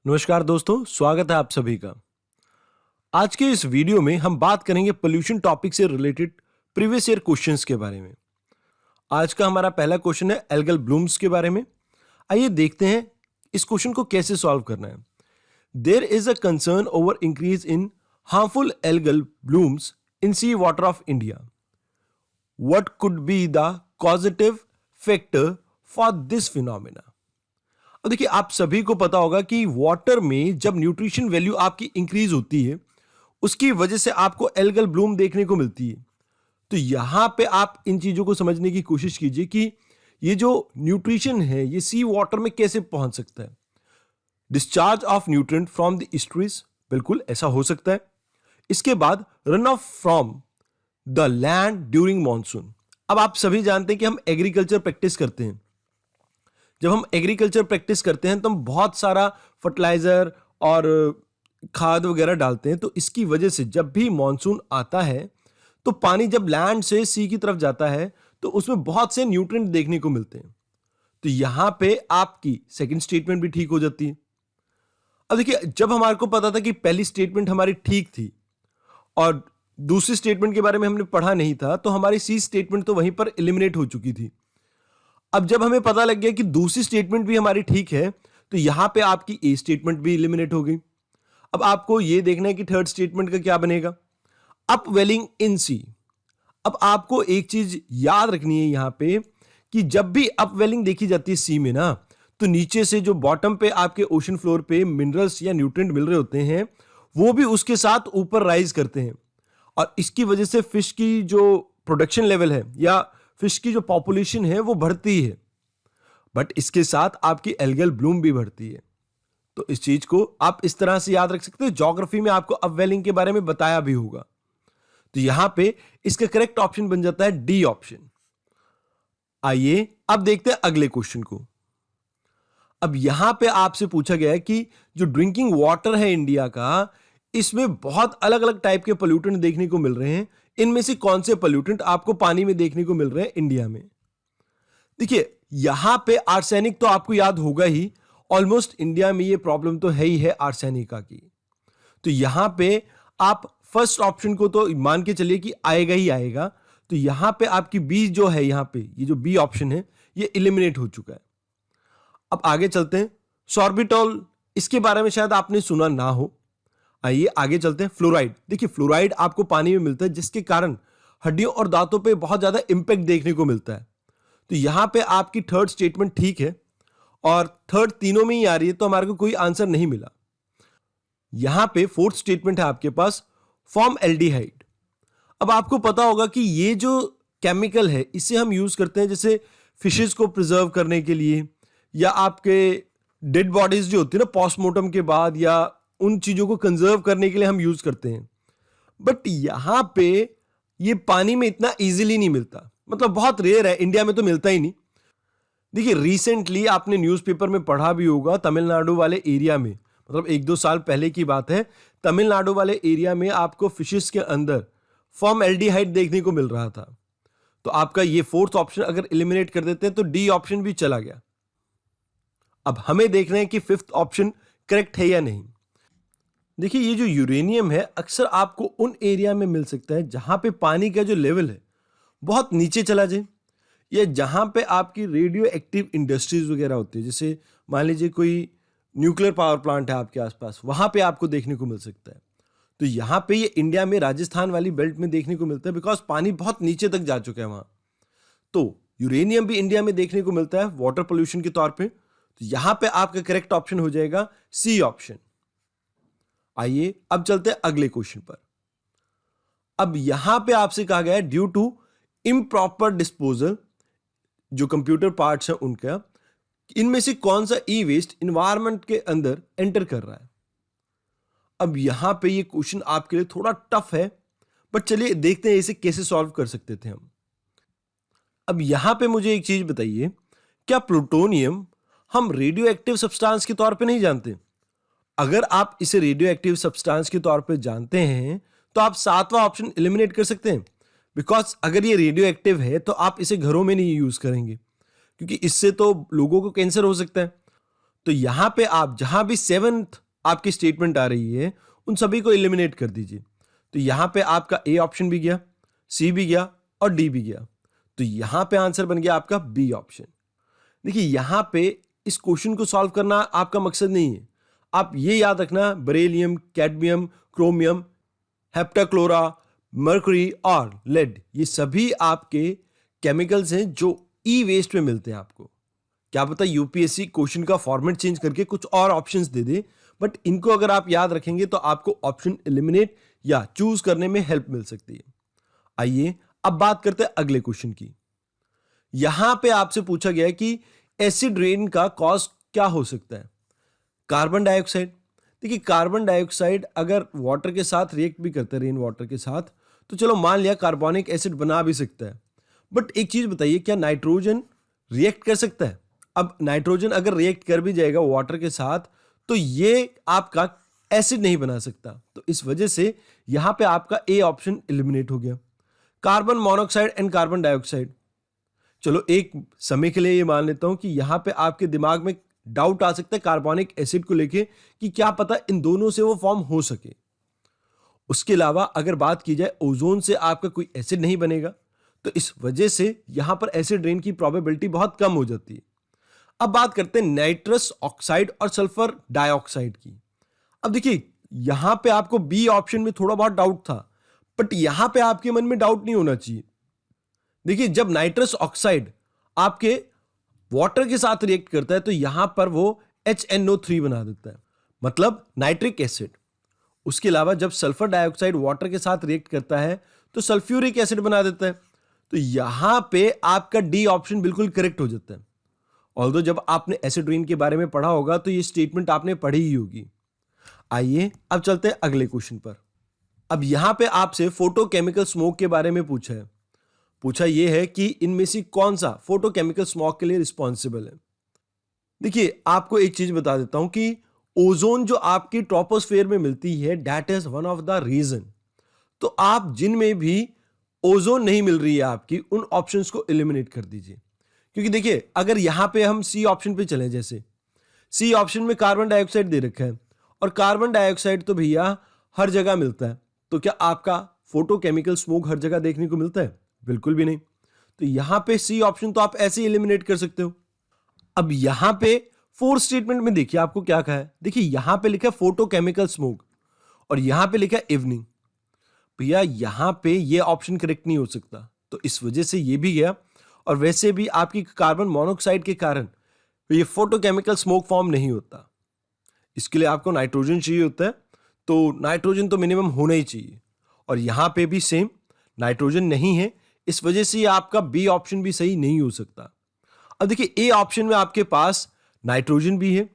नमस्कार दोस्तों, स्वागत है आप सभी का। आज के इस वीडियो में हम बात करेंगे पोल्यूशन टॉपिक से रिलेटेड प्रीवियस ईयर क्वेश्चंस के बारे में। आज का हमारा पहला क्वेश्चन है एल्गल ब्लूम्स के बारे में। आइए देखते हैं इस क्वेश्चन को कैसे सॉल्व करना है। There is a concern over increase in harmful algal blooms in sea water of India. What could be the causative factor for this phenomena. अब देखिए, आप सभी को पता होगा कि वाटर में जब न्यूट्रिशन वैल्यू आपकी इंक्रीज होती है, उसकी वजह से आपको एल्गल ब्लूम देखने को मिलती है। तो यहां पे आप इन चीजों को समझने की कोशिश कीजिए कि ये जो न्यूट्रिशन है ये सी वाटर में कैसे पहुंच सकता है। Discharge of nutrient from the streets, बिल्कुल ऐसा हो सकता है। इसके बाद run off from the land during monsoon. अब आप सभी जानते हैं कि हम एग्रीकल्चर प्रैक्टिस करते हैं। जब हम एग्रीकल्चर प्रैक्टिस करते हैं तो हम बहुत सारा फर्टिलाइजर और खाद वगैरह डालते हैं। तो इसकी वजह से जब भी मॉनसून आता है तो पानी जब लैंड से सी की तरफ जाता है तो उसमें बहुत से न्यूट्रिएंट देखने को मिलते हैं। तो यहां पे आपकी सेकंड स्टेटमेंट भी ठीक हो जाती है। अब देखिए, जब हमारे को पता था कि पहली स्टेटमेंट हमारी ठीक थी और दूसरी स्टेटमेंट के बारे में हमने पढ़ा नहीं था, तो हमारी सी स्टेटमेंट तो वहीं पर एलिमिनेट हो चुकी थी। अब जब हमें पता लग गया कि दूसरी स्टेटमेंट भी हमारी ठीक है, तो यहां पे आपकी ए स्टेटमेंट भी एलिमिनेट हो गई। अब आपको यह देखना है कि थर्ड स्टेटमेंट का क्या बनेगा। अपवेलिंग इन सी। अब आपको एक चीज याद रखनी है यहां पे कि जब भी अपवेलिंग देखी जाती है सी में ना, तो नीचे से जो बॉटम पे आपके ओशन फ्लोर पे मिनरल्स या न्यूट्रिएंट मिल रहे होते हैं, वो भी उसके साथ ऊपर राइज करते हैं और इसकी वजह से फिश की जो प्रोडक्शन लेवल है या फिश की जो पॉपुलेशन है वो बढ़ती है। बट इसके साथ आपकी एल्गल ब्लूम भी बढ़ती है। तो इस चीज को आप इस तरह से याद रख सकते हो। ज्योग्राफी में आपको अपवेलिंग के बारे में बताया भी होगा। तो यहां पे इसका करेक्ट ऑप्शन बन जाता है डी ऑप्शन। आइए अब देखते हैं अगले क्वेश्चन को। अब यहां पे आपसे पूछा गया है कि जो ड्रिंकिंग वाटर है इंडिया का, इसमें बहुत अलग अलग टाइप के पोल्यूटेंट देखने को मिल रहे हैं। इनमें से कौन से पोल्यूटेंट आपको पानी में देखने को मिल रहे हैं इंडिया में। देखिए, यहां पे आर्सेनिक तो आपको याद होगा ही। ऑलमोस्ट इंडिया में ये प्रॉब्लम तो है ही है आर्सेनिका की। तो यहां पे आप फर्स्ट ऑप्शन को तो मान के चलिए कि आएगा ही आएगा। तो यहां पे आपकी बी जो है, यहां पे ये जो बी ऑप्शन है ये एलिमिनेट हो चुका है। अब आगे चलते हैं। सॉर्बिटॉल, इसके बारे में शायद आपने सुना ना हो। आइए आगे चलते हैं। फ्लोराइड, देखिए फ्लोराइड आपको पानी में मिलता है जिसके कारण हड्डियों और दांतों पे बहुत ज्यादा इंपैक्ट देखने को मिलता है। तो यहां पे आपकी थर्ड स्टेटमेंट ठीक है और थर्ड तीनों में ही आ रही है, तो हमारे को कोई आंसर नहीं मिला। यहां पे फोर्थ स्टेटमेंट है आपके पास फॉर्म एल्डिहाइड। अब आपको पता होगा कि ये जो केमिकल है इसे हम यूज करते हैं जैसे फिशेस को प्रिजर्व करने के लिए, या आपके डेड बॉडीज जो होती है ना पोस्टमार्टम के बाद, या उन चीजों को कंजर्व करने के लिए हम यूज करते हैं। बट यहां पे ये पानी में इतना इजीली नहीं मिलता, मतलब बहुत रेयर है, इंडिया में तो मिलता ही नहीं। देखिए, रिसेंटली आपने न्यूज़पेपर में पढ़ा भी होगा, तमिलनाडु वाले एरिया में, मतलब 1-2 साल पहले की बात है, तमिलनाडु वाले एरिया में आपको फिशेस के अंदर फॉर्मएल्डिहाइड देखने को मिल रहा था। तो आपका ये फोर्थ ऑप्शन अगर एलिमिनेट कर देते हैं तो डी ऑप्शन भी चला गया। अब हमें देखना है कि फिफ्थ ऑप्शन करेक्ट है या नहीं। देखिए, ये जो यूरेनियम है अक्सर आपको उन एरिया में मिल सकता है जहां पे पानी का जो लेवल है बहुत नीचे चला जाए, या जहां पे आपकी रेडियो एक्टिव इंडस्ट्रीज वगैरह होती है। जैसे मान लीजिए कोई न्यूक्लियर पावर प्लांट है आपके आसपास, वहां पे आपको देखने को मिल सकता है। तो यहां पे ये इंडिया में राजस्थान वाली बेल्ट में देखने को मिलता है, बिकॉज पानी बहुत नीचे तक जा चुका है वहां। तो यूरेनियम भी इंडिया में देखने को मिलता है वाटर पोल्यूशन के तौर पे। तो यहां पे आपका करेक्ट ऑप्शन हो जाएगा सी ऑप्शन। आइए अब चलते हैं अगले क्वेश्चन पर। अब यहां पे आपसे कहा गया है ड्यू टू इम्प्रॉपर डिस्पोजल, जो कंप्यूटर पार्ट्स हैं उनका, इनमें से कौन सा ई वेस्ट इन्वायरमेंट के अंदर एंटर कर रहा है। अब यहां पे ये क्वेश्चन आपके लिए थोड़ा टफ है, बट चलिए देखते हैं इसे कैसे सॉल्व कर सकते थे हम। अब यहां पे मुझे एक चीज बताइए, क्या प्लूटोनियम हम रेडियो एक्टिव सब्सटेंस के तौर पे नहीं जानते? अगर आप इसे रेडियो एक्टिव सब्सटेंस के तौर पे जानते हैं तो आप सातवां ऑप्शन एलिमिनेट कर सकते हैं, बिकॉज अगर ये रेडियो एक्टिव है तो आप इसे घरों में नहीं यूज करेंगे, क्योंकि इससे तो लोगों को कैंसर हो सकता है। तो तो यहां पे आप जहां भी 7th आपकी स्टेटमेंट आ रही है उन सभी को एलिमिनेट कर दीजिए। तो यहां पे आपका ए ऑप्शन भी गया, सी भी गया और डी भी गया। तो यहां पे आंसर बन गया आपका बी ऑप्शन। देखिए यहां पे इस क्वेश्चन को सॉल्व करना आपका मकसद नहीं है। आप ये याद रखना, बेरिलियम, कैडमियम, क्रोमियम, हेप्टाक्लोरा, मर्करी और लेड, ये सभी आपके केमिकल्स हैं जो ई वेस्ट में मिलते हैं आपको। क्या पता यूपीएससी क्वेश्चन का फॉर्मेट चेंज करके कुछ और ऑप्शंस दे दे, बट इनको अगर आप याद रखेंगे तो आपको ऑप्शन एलिमिनेट या चूज करने में हेल्प मिल सकती है। आइए अब बात करते हैं अगले क्वेश्चन की। यहां पे आपसे पूछा गया है कि एसिड रेन का कॉज क्या हो सकता है। Carbon dioxide. देखिए कार्बन डाइऑक्साइड अगर वाटर के साथ रिएक्ट भी करता है, रेन वाटर के साथ, तो चलो मान लिया कार्बोनिक एसिड बना भी सकता है। बट एक चीज बताइए, क्या नाइट्रोजन रिएक्ट कर सकता है? अब नाइट्रोजन अगर रिएक्ट कर भी जाएगा वाटर के साथ तो ये आपका एसिड नहीं बना सकता। तो इस वजह से यहां पे आपका ए ऑप्शन एलिमिनेट हो गया। Carbon monoxide and carbon dioxide. चलो एक समय के लिए ये मान लेता हूं कि यहां पे आपके दिमाग में डाउट आ सकता है कार्बोनिक एसिड को लेके कि क्या पता इन दोनों से वो फॉर्म हो सके। उसके अलावा अगर बात की जाए ओजोन से आपका कोई एसिड नहीं बनेगा, तो इस वजह से यहां पर एसिड रेन की प्रोबेबिलिटी बहुत कम हो जाती है। अब बात करते हैं नाइट्रस ऑक्साइड और सल्फर डाइऑक्साइड की। अब देखिए यहां पे आपको बी ऑप्शन में थोड़ा बहुत डाउट था, बट यहां पे आपके मन में डाउट नहीं होना चाहिए। देखिए जब नाइट्रस ऑक्साइड आपके वाटर के साथ रिएक्ट करता है तो यहां पर वो HNO3 बना देता है, मतलब नाइट्रिक एसिड। उसके अलावा जब सल्फर डाइऑक्साइड वाटर के साथ रिएक्ट करता है तो सल्फ्यूरिक एसिड बना देता है। तो यहां पे आपका डी ऑप्शन बिल्कुल करेक्ट हो जाता है। ऑल्दो जब आपने एसिड रेन के बारे में पढ़ा होगा तो ये स्टेटमेंट आपने पढ़ी ही होगी। आइए अब चलते हैं अगले क्वेश्चन पर। अब यहां पे आपसे फोटोकेमिकल स्मोक के बारे में पूछा यह है कि इनमें से कौन सा फोटोकेमिकल स्मोक के लिए रिस्पॉन्सिबल है। देखिए आपको एक चीज बता देता हूं कि ओजोन जो आपकी ट्रोपोस्फेयर में मिलती है that is one of the reason. तो आप जिनमें भी ओजोन नहीं मिल रही है आपकी, उन ऑप्शंस को एलिमिनेट कर दीजिए। क्योंकि देखिए अगर यहां पे हम सी ऑप्शन पे चले, जैसे सी ऑप्शन में कार्बन डाइऑक्साइड दे रखा है और कार्बन डाइऑक्साइड तो भैया हर जगह मिलता है, तो क्या आपका फोटोकेमिकल स्मोक हर जगह देखने को मिलता है? बिल्कुल भी नहीं। तो यहां पे सी ऑप्शन तो आप ऐसे ही एलिमिनेट कर सकते हो। अब यहां पे फोर्थ स्टेटमेंट में देखिए आपको क्या कहा है। देखिए यहां पे लिखा है फोटोकेमिकल स्मोक और यहां पे लिखा है इवनिंग। भैया यहां पे ये ऑप्शन करेक्ट नहीं हो सकता, तो इस वजह से ये भी गया। और वैसे भी आपकी कार्बन मोनोऑक्साइड के कारण ये फोटोकेमिकल स्मोक फॉर्म नहीं होता। इसके लिए आपको नाइट्रोजन चाहिए होता है, तो नाइट्रोजन तो मिनिमम होना ही चाहिए। और यहां पे भी सेम नाइट्रोजन नहीं है, इस वजह से आपका बी ऑप्शन भी सही नहीं हो सकता। अब देखिए ए ऑप्शन में आपके पास नाइट्रोजन भी है,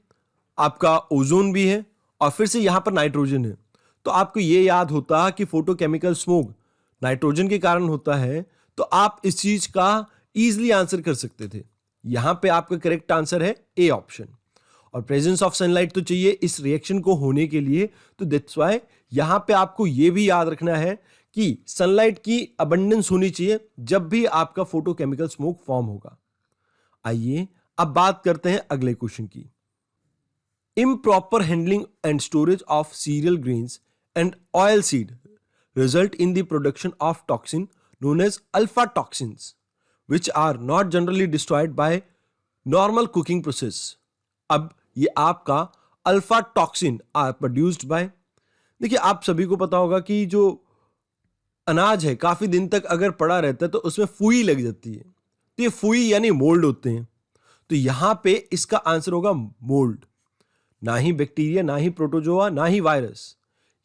आपका ओजोन भी है और फिर से यहां पर नाइट्रोजन है। तो आपको यह याद होता कि फोटोकेमिकल स्मोक नाइट्रोजन के कारण होता है, तो आप इस चीज का इजीली आंसर कर सकते थे। यहां पे आपका करेक्ट आंसर है ए ऑप्शन। और प्रेजेंस ऑफ सनलाइट तो चाहिए इस रिएक्शन को होने के लिए, तो दैट्स व्हाई यहां पे आपको यह भी याद रखना है कि सनलाइट की अबंडेंस होनी चाहिए जब भी आपका फोटोकेमिकल स्मोक फॉर्म होगा। आइए अब बात करते हैं अगले क्वेश्चन की। Improper handling and storage of cereal grains and oil seed result in the production of toxin known as alpha toxins which are not generally destroyed by normal cooking process। अब ये आपका alpha toxin are produced by, देखिए आप सभी को पता होगा कि जो अनाज है काफी दिन तक अगर पड़ा रहता है तो उसमें फुई लग जाती है, तो ये फुई यानी मोल्ड होते हैं। तो यहां पे इसका आंसर होगा मोल्ड। ना ही बैक्टीरिया, ना ही प्रोटोजोआ, ना ही वायरस,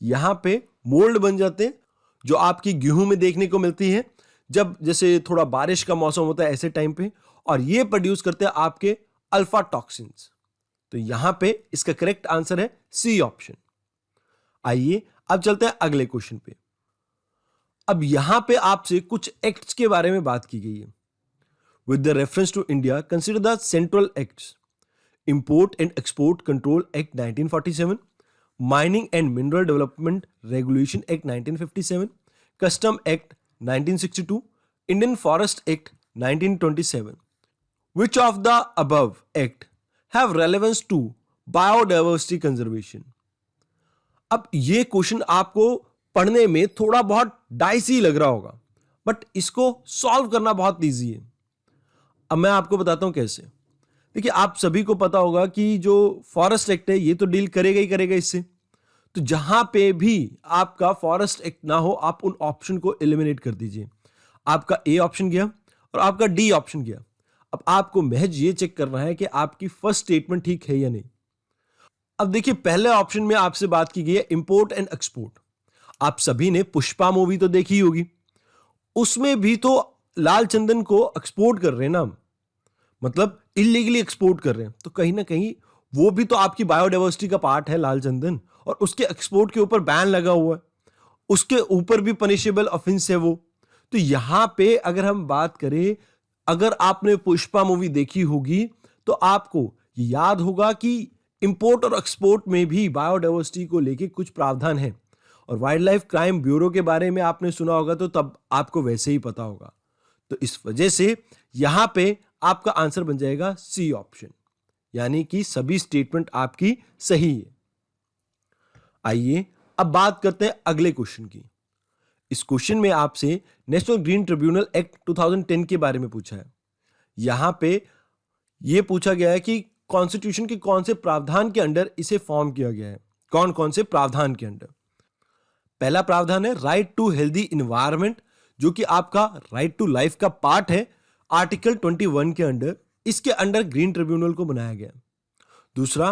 यहां पे मोल्ड बन जाते हैं जो आपकी गेहूं में देखने को मिलती है जब जैसे थोड़ा बारिश का मौसम होता है ऐसे टाइम पे, और ये प्रोड्यूस करते हैं आपके अल्फा टॉक्सिन्स। तो यहां पे इसका करेक्ट आंसर है सी ऑप्शन। आइए अब चलते हैं अगले क्वेश्चन पे। अब यहां पे आपसे कुछ एक्ट्स के बारे में बात की गई है। With the reference to India consider the central acts. Import and export control act 1947, mining and mineral development regulation act 1957, custom act 1962, Indian Forest Act 1927. Which of the above act have relevance to biodiversity conservation. अब ये question आपको पढ़ने में थोड़ा बहुत dicey लग रहा होगा, बट इसको सॉल्व करना बहुत इजी है। अब मैं आपको बताता हूं कैसे। देखिए, आप सभी को पता होगा कि जो फॉरेस्ट एक्ट है ये तो डील करेगा ही करेगा इससे। तो जहां पे भी आपका फॉरेस्ट एक्ट ना हो, आप उन ऑप्शन को एलिमिनेट कर दीजिए। आपका ए ऑप्शन गया और आपका डी ऑप्शन गया। अब आपको महज ये चेक करना है कि आपकी फर्स्ट स्टेटमेंट ठीक है या नहीं। अब देखिए, पहले ऑप्शन में आपसे बात की गई है इंपोर्ट एंड एक्सपोर्ट। आप सभी ने पुष्पा मूवी तो देखी होगी, उसमें भी तो लाल चंदन को एक्सपोर्ट कर रहे हैं ना, मतलब इलीगली एक्सपोर्ट कर रहे हैं। तो कहीं ना कहीं वो भी तो आपकी बायोडाइवर्सिटी का पार्ट है लाल चंदन, और उसके एक्सपोर्ट के ऊपर बैन लगा हुआ है, उसके ऊपर भी पनिशेबल ऑफेंस है वो। तो यहां पे अगर हम बात करें, अगर आपने पुष्पा मूवी देखी होगी तो आपको याद होगा कि इंपोर्ट और एक्सपोर्ट में भी बायोडाइवर्सिटी को लेके कुछ प्रावधान है, और वाइल्ड लाइफ क्राइम ब्यूरो के बारे में आपने सुना होगा तो तब आपको वैसे ही पता होगा। तो इस वजह से यहां पे आपका आंसर बन जाएगा सी ऑप्शन, यानी कि सभी स्टेटमेंट आपकी सही है। आइए अब बात करते हैं अगले क्वेश्चन की। इस क्वेश्चन में आपसे नेशनल ग्रीन ट्रिब्यूनल एक्ट 2010 के बारे में पूछा है। यहां पे यह पूछा गया है कि कॉन्स्टिट्यूशन के कौन से प्रावधान के अंडर इसे फॉर्म किया गया है। कौन कौन से प्रावधान के अंडर? पहला प्रावधान है राइट टू हेल्दी इन्वायरमेंट, जो कि आपका राइट टू लाइफ का पार्ट है आर्टिकल 21 के अंडर। इसके अंडर ग्रीन ट्रिब्यूनल को बनाया गया। दूसरा,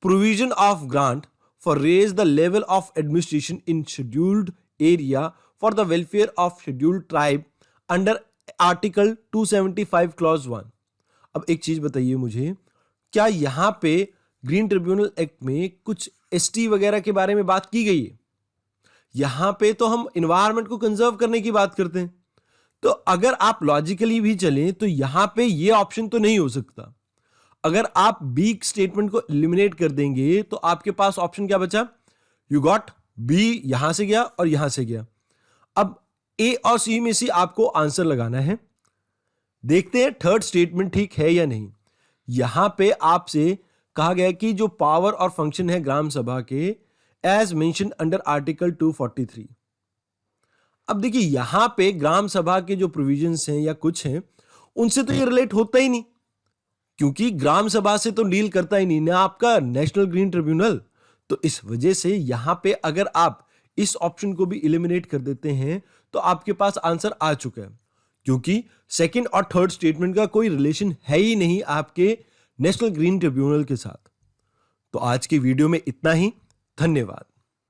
provision of grant for raise the level of administration in scheduled area for the welfare of scheduled tribe under article 275 clause 1। अब एक चीज बताइए मुझे, क्या यहां पे ग्रीन ट्रिब्यूनल एक्ट में कुछ एसटी वगैरह के बारे में बात की गई है? यहां पे तो हम इन्वायरमेंट को कंजर्व करने की बात करते हैं। तो अगर आप लॉजिकली भी चलें तो यहां पे ये ऑप्शन तो नहीं हो सकता। अगर आप बी स्टेटमेंट को एलिमिनेट कर देंगे तो आपके पास ऑप्शन क्या बचा? यू गॉट बी, यहां से गया और यहां से गया। अब ए और सी में से आपको आंसर लगाना है। देखते हैं थर्ड स्टेटमेंट ठीक है या नहीं। यहां पे आपसे कहा गया कि जो पावर और फंक्शन है ग्राम सभा के एज मेंशन अंडर आर्टिकल 243। अब देखिए, यहां पे ग्राम सभा के जो प्रोविजंस हैं या कुछ हैं, उनसे तो ये रिलेट होता ही नहीं, क्योंकि ग्राम सभा से तो डील करता ही नहीं ना आपका नेशनल ग्रीन ट्रिब्यूनल। तो इस वजह से यहां पे अगर आप इस ऑप्शन को भी एलिमिनेट कर देते हैं तो आपके पास आंसर आ चुका है, क्योंकि सेकंड और थर्ड स्टेटमेंट का कोई रिलेशन है ही नहीं आपके नेशनल ग्रीन ट्रिब्यूनल के साथ। तो आज की वीडियो में इतना ही। धन्यवाद।